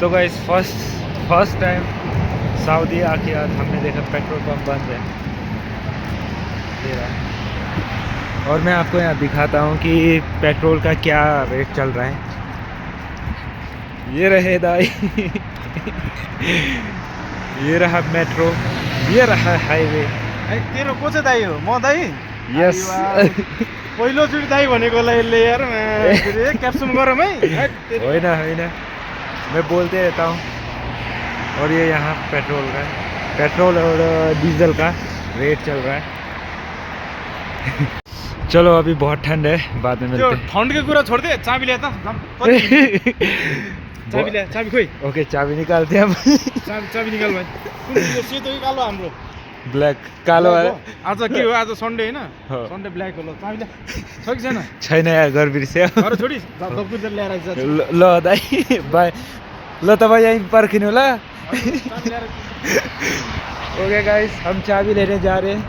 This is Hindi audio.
तो गाइस फर्स्ट टाइम सऊदी आके आज हमने देखा पेट्रोल पंप बंद है। ये रहा। और मैं आपको यहाँ दिखाता हूँ कि पेट्रोल का क्या रेट चल रहा है। ये रहे दाई ये रहा मेट्रो, ये रहा हाईवे। तेरो को चाहिँ दाइ हो? म दाइ? यस पहिलोचोटि दाइ भनेकोलाई यसले यार क्याप्सन गरौँ है। होइन होइन, मैं बोलते रहता हूँ। और ये यहाँ पेट्रोल और डीजल का रेट चल रहा है। चलो अभी बहुत ठंड है, बाद में मिलते हैं। ठन्डको कुरा छोड्दे, चाबी ल्याए त। चाबी ल्याए, चाबी खोइ। ओके चाबी निकालते हैं हम। चाबी निकाल भाइ। कुन सेतो कि कालो हाम्रो? ब्ल्याक कालो है। आज के हो? आज सन्डे हैन? हो। सन्डे ब्ल्याक हो। ल चाबी ल्या। छ कि छैन? छैन यार, घर बिर्स्यो। घर छोडी दबकुर ल्याएर आइज। ल दाइ बाई। ल तपाईँ यहीँ पर्खिनु ल। चाबी ल्याएर ओके गाइस, हम चाबी लेने जा रहे हैं।